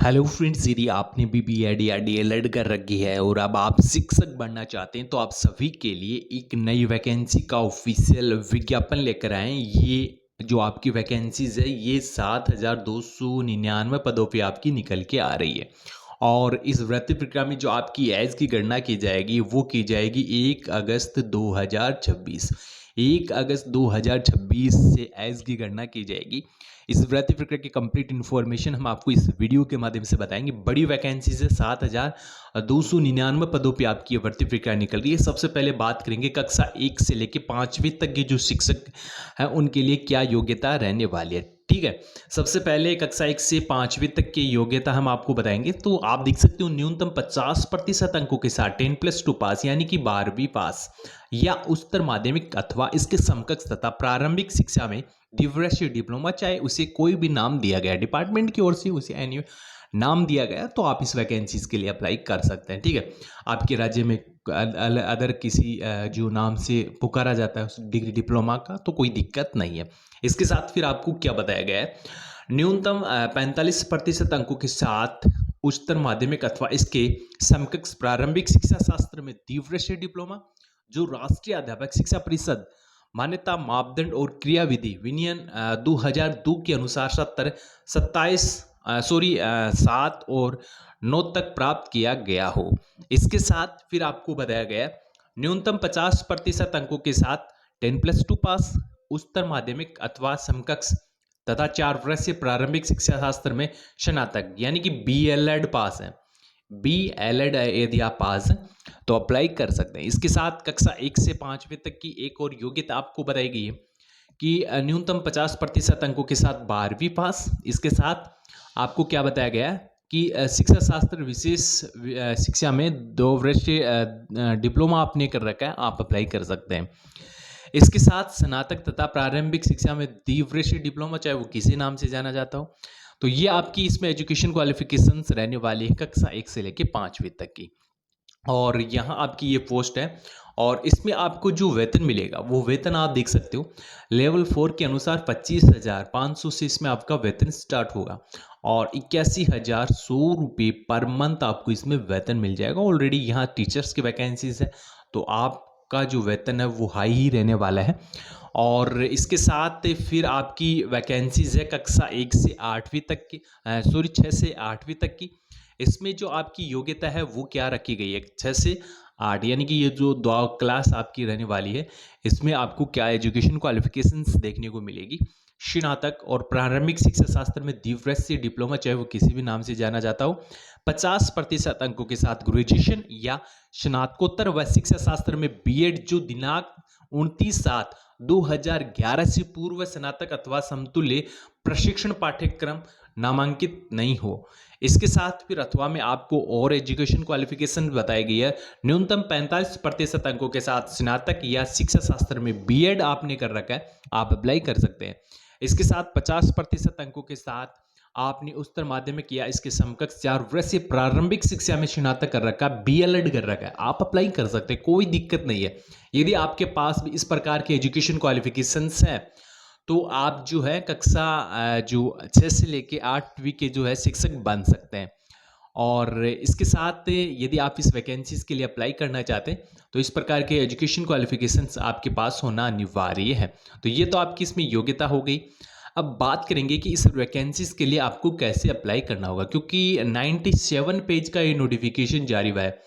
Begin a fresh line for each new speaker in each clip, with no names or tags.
Hello friends, यदि आपने भी बीएड या डीएलएड कर रखी है और अब आप शिक्षक बनना चाहते हैं तो आप सभी के लिए एक नई वैकेंसी का ऑफिशियल विज्ञापन लेकर आए हैं। ये जो आपकी वैकेंसीज है ये 7,299 पदों पे आपकी निकल के आ रही है। और इस भर्ती प्रक्रिया में जो आपकी एज की गणना की जाएगी वो की जाएगी 1 अगस्त 2026। 1 अगस्त 2026 से एज की गणना की जाएगी। इस भर्ती प्रक्रिया की कंप्लीट इन्फॉर्मेशन हम आपको इस वीडियो के माध्यम से बताएंगे। बड़ी वैकेंसी से 7,299 पदों पे आपकी ये भर्ती प्रक्रिया निकल रही है। सबसे पहले बात करेंगे कक्षा 1 से लेकर 5वीं तक के जो शिक्षक हैं उनके लिए क्या योग्यता रहने वाली है। ठीक है, सबसे पहले कक्षा 1 से 5वीं तक की योग्यता हम आपको बताएंगे। तो आप देख सकते हो न्यूनतम 50% अंकों के साथ 10+2 पास यानी कि 12वीं पास या उच्चतर माध्यमिक अथवा इसके समकक्ष तथा प्रारंभिक शिक्षा में द्विवर्षीय डिप्लोमा, चाहे उसे कोई भी नाम दिया गया डिपार्टमेंट की ओर से उसे एनी नाम दिया गया तो आप इस वैकेंसीज के लिए अप्लाई कर सकते हैं। ठीक है, आपके राज्य में अदर किसी जो नाम से पुकारा जाता है उस डिग्री डिप्लोमा का तो कोई दिक्कत नहीं है। इसके साथ फिर आपको क्या बताया गया है, न्यूनतम 45% अंकों के साथ उच्चतर माध्यमिक अथवा इसके समकक्ष प्रारंभिक शिक्षा शास्त्र में द्विवर्षीय डिप्लोमा जो राष्ट्रीय अध्यापक शिक्षा परिषद मान्यता मापदंड और क्रियाविधि विनियन 2002 के अनुसार 7 और 9 तक प्राप्त किया गया हो। इसके साथ फिर आपको बताया गया न्यूनतम 50% अंकों के साथ 10+2 पास उच्चतर माध्यमिक अथवा समकक्ष तथा 4 वर्षीय प्रारंभिक शिक्षा शास्त्र में स्नातक यानी कि बीएलएड पास है। बीएलएड यदि आप पास हैं तो अप्लाई कर सकते हैं। इसके साथ कक्षा 1 से 5वीं तक की एक और योग्यता आपको बताई गई है कि न्यूनतम 50% अंकों के साथ 12वीं पास। इसके साथ आपको क्या बताया गया है कि शिक्षा शास्त्र विशेष शिक्षा में 2 वर्षीय डिप्लोमा आपने कर रखा है, आप अप्लाई कर सकते हैं। इसके साथ स्नातक तथा प्रारंभिक शिक्षा में द्विवर्षीय डिप्लोमा, चाहे वो किसी नाम से जाना जाता हो। तो ये आपकी इसमें एजुकेशन क्वालिफिकेशंस रहने वाली है कक्षा 1 से लेकर 5वीं तक की। और यहाँ आपकी ये पोस्ट है और इसमें आपको जो वेतन मिलेगा वो वेतन आप देख सकते हो लेवल 4 के अनुसार 25,500 से इसमें आपका वेतन स्टार्ट होगा और 81,100 रुपये पर मंथ आपको इसमें वेतन मिल जाएगा। ऑलरेडी यहाँ टीचर्स की वैकेंसीज है तो आपका जो वेतन है वो हाई ही रहने वाला है। और इसके साथ फिर आपकी वैकेंसीज है कक्षा 1 से 8वीं तक की, 6 से 8वीं तक की। इसमें जो आपकी योग्यता है वो क्या रखी गई है, 6 से 8 यानी कि ये जो 2 क्लास आपकी रहने वाली है इसमें आपको क्या एजुकेशन क्वालिफिकेशंस देखने को मिलेगी। स्नातक और प्रारंभिक शिक्षा शास्त्र में द्विवर्षीय डिप्लोमा, चाहे वो किसी भी नाम से जाना जाता हो। 50% अंकों के साथ ग्रेजुएशन या स्नातकोत्तर व शिक्षा शास्त्र में बीएड जो दिनांक 29/7/2011 से पूर्व स्नातक अथवा समतुल्य प्रशिक्षण पाठ्यक्रम नामांकित नहीं हो। इसके साथ फिर अथवा में आपको और एजुकेशन क्वालिफिकेशन बताई गई है। न्यूनतम 45% अंकों के साथ स्नातक या शिक्षा शास्त्र में बीएड आपने कर रखा है, आप अप्लाई कर सकते हैं। इसके साथ 50% अंकों के साथ आपने उच्चतर माध्यमिक या इसके समकक्ष 4 वर्षीय प्रारंभिक शिक्षा में स्नातक कर रखा है, बीएलएड कर रखा है, आप अप्लाई कर सकते हैं, कोई दिक्कत नहीं है। यदि आपके पास भी इस प्रकार के एजुकेशन क्वालिफिकेशंस हैं तो आप जो है कक्षा जो 6 से लेके 8वीं के जो है शिक्षक बन सकते हैं। और इसके साथ यदि आप इस वैकेंसीज के लिए अप्लाई करना चाहते हैं तो इस प्रकार के एजुकेशन क्वालिफिकेशंस आपके पास होना अनिवार्य है। तो ये तो आपकी इसमें योग्यता हो गई। अब बात करेंगे कि इस वैकेंसीज के लिए आपको कैसे अप्लाई करना होगा, क्योंकि 97 पेज का ये नोटिफिकेशन जारी हुआ है।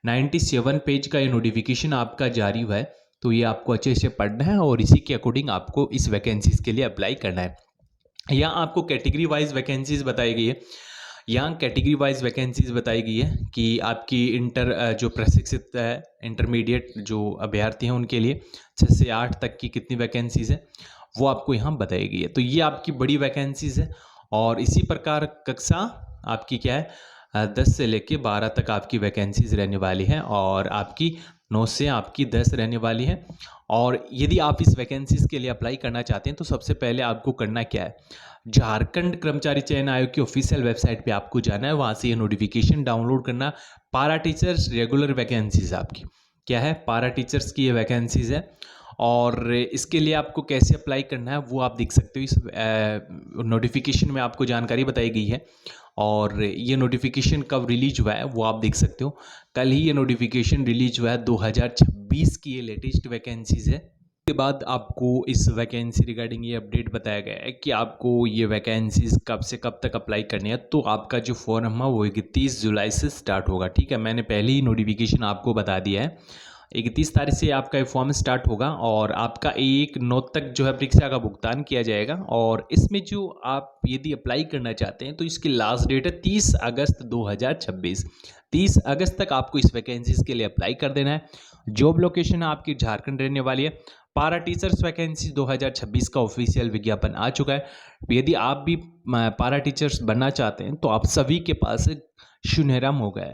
97 पेज का ये नोटिफिकेशन आपका जारी हुआ है तो ये आपको अच्छे से पढ़ना है और इसी के अकॉर्डिंग आपको इस वैकेंसीज के लिए अप्लाई करना है। यहाँ आपको कैटेगरी वाइज वैकेंसीज बताई गई है। यहाँ कैटेगरी वाइज वैकेंसीज बताई गई है कि आपकी इंटर जो प्रशिक्षित है इंटरमीडिएट जो अभ्यर्थी हैं उनके लिए 6 से 8 तक की कितनी वैकेंसीज है वो आपको यहाँ बताई गई है। तो ये आपकी बड़ी वैकेंसीज है और इसी प्रकार कक्षा आपकी क्या है 10 से लेके 12 तक आपकी वैकेंसीज रहने वाली है और आपकी 9 से आपकी 10 रहने वाली है। और यदि आप इस वैकेंसीज के लिए अप्लाई करना चाहते हैं तो सबसे पहले आपको करना क्या है, झारखंड कर्मचारी चयन आयोग की ऑफिशियल वेबसाइट पे आपको जाना है, वहाँ से ये नोटिफिकेशन डाउनलोड करना। पारा टीचर्स रेगुलर वैकेंसीज आपकी क्या है, पारा टीचर्स की ये वैकेंसीज है और इसके लिए आपको कैसे अप्लाई करना है वो आप देख सकते हो। इस नोटिफिकेशन में आपको जानकारी बताई गई है और ये नोटिफिकेशन कब रिलीज हुआ है वो आप देख सकते हो। कल ही ये नोटिफिकेशन रिलीज हुआ है, 2026 की ये लेटेस्ट वैकेंसीज है। के बाद आपको इस वैकेंसी रिगार्डिंग ये अपडेट बताया गया है कि आपको ये वैकेंसीज कब से कब तक अप्लाई करनी है। तो आपका जो फॉर्म है वो 31 जुलाई से स्टार्ट होगा, ठीक है। मैंने पहले ही नोटिफिकेशन आपको बता दिया है, 31 तारीख से आपका ये फॉर्म स्टार्ट होगा और आपका 1/9 तक जो है परीक्षा का भुगतान किया जाएगा। और इसमें जो आप यदि अप्लाई करना चाहते हैं तो इसकी लास्ट डेट है 30 अगस्त 2026। 30 अगस्त तक आपको इस वैकेंसीज के लिए अप्लाई कर देना है। जॉब लोकेशन आपकी झारखंड रहने वाली है। पारा टीचर्स वैकेंसी 2026 का ऑफिशियल विज्ञापन आ चुका है। यदि आप भी पारा टीचर्स बनना चाहते हैं तो आप सभी के पास सुनहरा मौका है।